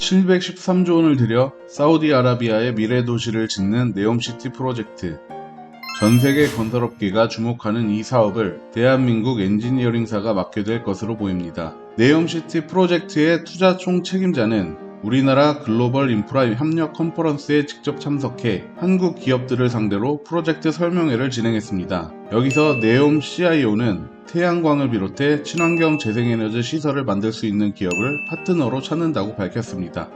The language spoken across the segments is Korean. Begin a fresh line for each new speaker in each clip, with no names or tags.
713조 원을 들여 사우디아라비아의 미래 도시를 짓는 네옴시티 프로젝트. 전세계 건설업계가 주목하는 이 사업을 대한민국 엔지니어링사가 맡게 될 것으로 보입니다. 네옴시티 프로젝트의 투자 총 책임자는 우리나라 글로벌 인프라 협력 컨퍼런스에 직접 참석해 한국 기업들을 상대로 프로젝트 설명회를 진행했습니다. 여기서 네옴 CIO는 태양광을 비롯해 친환경 재생에너지 시설을 만들 수 있는 기업을 파트너로 찾는다고 밝혔습니다.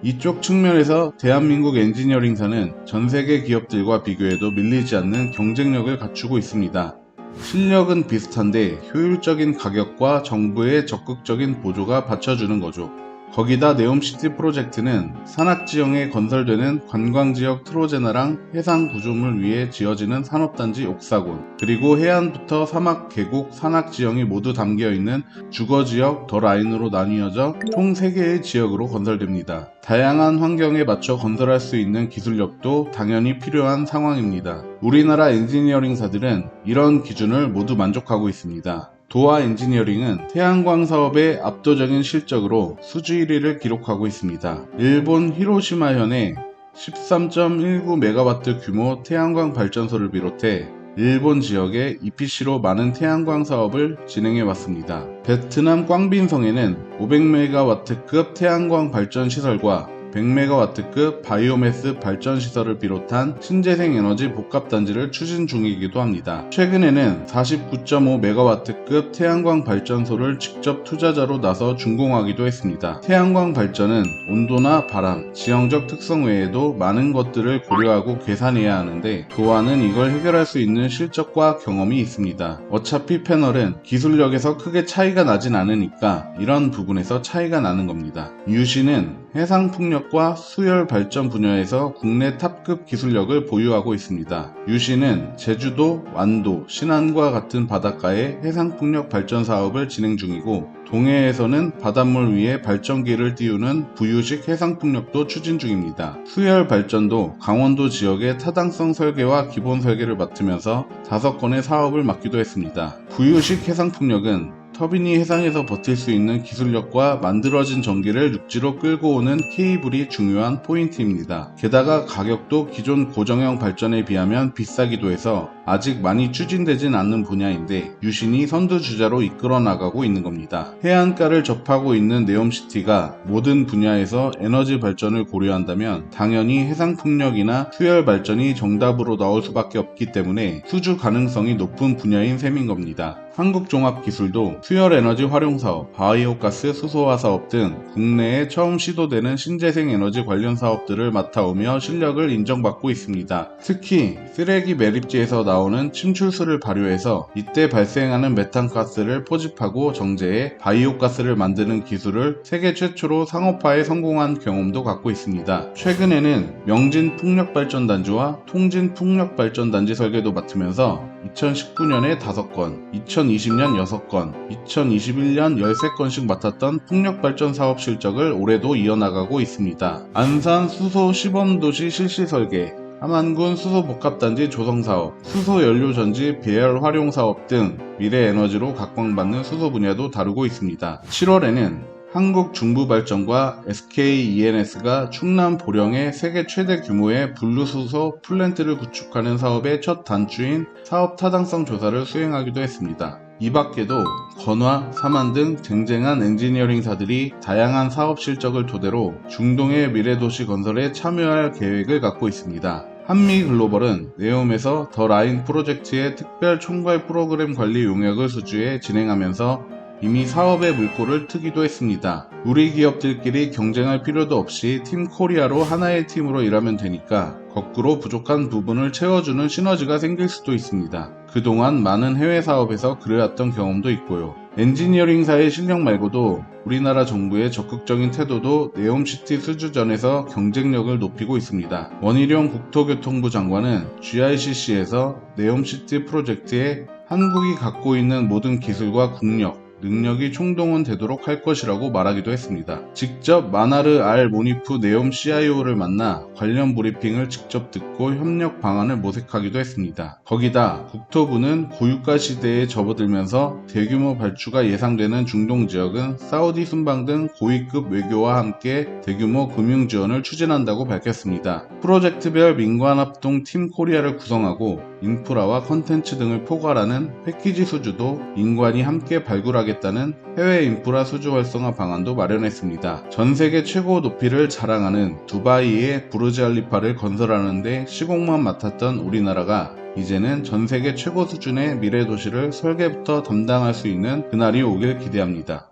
이쪽 측면에서 대한민국 엔지니어링사는 전세계 기업들과 비교해도 밀리지 않는 경쟁력을 갖추고 있습니다. 실력은 비슷한데 효율적인 가격과 정부의 적극적인 보조가 받쳐주는 거죠. 거기다 네옴시티 프로젝트는 산악지형에 건설되는 관광지역 트로제나랑 해상 구조물 위에 지어지는 산업단지 옥사곤, 그리고 해안부터 사막, 계곡, 산악지형이 모두 담겨있는 주거지역 더 라인으로 나뉘어져 총 3개의 지역으로 건설됩니다. 다양한 환경에 맞춰 건설할 수 있는 기술력도 당연히 필요한 상황입니다. 우리나라 엔지니어링사들은 이런 기준을 모두 만족하고 있습니다. 도하 엔지니어링은 태양광 사업의 압도적인 실적으로 수주 1위를 기록하고 있습니다. 일본 히로시마현에 13.19메가와트 규모 태양광 발전소를 비롯해 일본 지역의 EPC로 많은 태양광 사업을 진행해 왔습니다. 베트남 꽝빈성에는 500메가와트급 태양광 발전 시설과 100메가와트급 바이오매스 발전 시설을 비롯한 신재생 에너지 복합단지를 추진 중이기도 합니다. 최근에는 49.5메가와트급 태양광 발전소를 직접 투자자로 나서 준공하기도 했습니다. 태양광 발전은 온도나 바람, 지형적 특성 외에도 많은 것들을 고려하고 계산해야 하는데 도하는 이걸 해결할 수 있는 실적과 경험이 있습니다. 어차피 패널은 기술력에서 크게 차이가 나진 않으니까 이런 부분에서 차이가 나는 겁니다. 유시는 해상풍력과 수열 발전 분야에서 국내 탑급 기술력을 보유하고 있습니다. 유시는 제주도, 완도, 신안과 같은 바닷가에 해상풍력 발전 사업을 진행 중이고 동해에서는 바닷물 위에 발전기를 띄우는 부유식 해상풍력도 추진 중입니다. 수열 발전도 강원도 지역의 타당성 설계와 기본 설계를 맡으면서 5건의 사업을 맡기도 했습니다. 부유식 해상풍력은 터빈이 해상에서 버틸 수 있는 기술력과 만들어진 전기를 육지로 끌고 오는 케이블이 중요한 포인트입니다. 게다가 가격도 기존 고정형 발전에 비하면 비싸기도 해서 아직 많이 추진되진 않는 분야인데 유신이 선두주자로 이끌어 나가고 있는 겁니다. 해안가를 접하고 있는 네옴시티가 모든 분야에서 에너지 발전을 고려한다면 당연히 해상풍력이나 수열 발전이 정답으로 나올 수밖에 없기 때문에 수주 가능성이 높은 분야인 셈인 겁니다. 한국종합기술도 수열에너지 활용사업, 바이오가스 수소화 사업 등 국내에 처음 시도되는 신재생 에너지 관련 사업들을 맡아오며 실력을 인정받고 있습니다. 특히 쓰레기 매립지에서 나오는 침출수를 발효해서 이때 발생하는 메탄가스를 포집하고 정제해 바이오가스를 만드는 기술을 세계 최초로 상업화에 성공한 경험도 갖고 있습니다. 최근에는 명진 풍력발전단지와 통진 풍력발전단지 설계도 맡으면서 2019년에 5건, 2020년 6건, 2021년 13건씩 맡았던 풍력발전 사업 실적을 올해도 이어나가고 있습니다. 안산 수소 시범도시 실시 설계, 함안군 수소복합단지 조성사업, 수소연료전지 배열 활용사업 등 미래에너지로 각광받는 수소 분야도 다루고 있습니다. 7월에는 한국중부발전과 SKENS가 충남 보령에 세계 최대 규모의 분류수소 플랜트를 구축하는 사업의 첫 단추인 사업 타당성 조사를 수행하기도 했습니다. 이 밖에도 건화, 사만 등 쟁쟁한 엔지니어링사들이 다양한 사업 실적을 토대로 중동의 미래도시 건설에 참여할 계획을 갖고 있습니다. 한미글로벌은 네옴에서 더 라인 프로젝트의 특별 총괄 프로그램 관리 용역을 수주해 진행하면서 이미 사업의 물꼬를 트기도 했습니다. 우리 기업들끼리 경쟁할 필요도 없이 팀 코리아로 하나의 팀으로 일하면 되니까 거꾸로 부족한 부분을 채워주는 시너지가 생길 수도 있습니다. 그동안 많은 해외 사업에서 그래왔던 경험도 있고요. 엔지니어링사의 실력 말고도 우리나라 정부의 적극적인 태도도 네옴시티 수주전에서 경쟁력을 높이고 있습니다. 원희룡 국토교통부 장관은 GICC에서 네옴시티 프로젝트에 한국이 갖고 있는 모든 기술과 국력, 능력이 총동원되도록 할 것이라고 말하기도 했습니다. 직접 마나르 알 모니프 네옴 CIO를 만나 관련 브리핑을 직접 듣고 협력 방안을 모색하기도 했습니다. 거기다 국토부는 고유가 시대에 접어들면서 대규모 발주가 예상되는 중동 지역은 사우디 순방 등 고위급 외교와 함께 대규모 금융 지원을 추진한다고 밝혔습니다. 프로젝트별 민관합동 팀 코리아를 구성하고 인프라와 컨텐츠 등을 포괄하는 패키지 수주도 인관이 함께 발굴하겠다는 해외 인프라 수주 활성화 방안도 마련했습니다. 전 세계 최고 높이를 자랑하는 두바이의 부르즈 알리파를 건설하는 데 시공만 맡았던 우리나라가 이제는 전 세계 최고 수준의 미래 도시를 설계부터 담당할 수 있는 그날이 오길 기대합니다.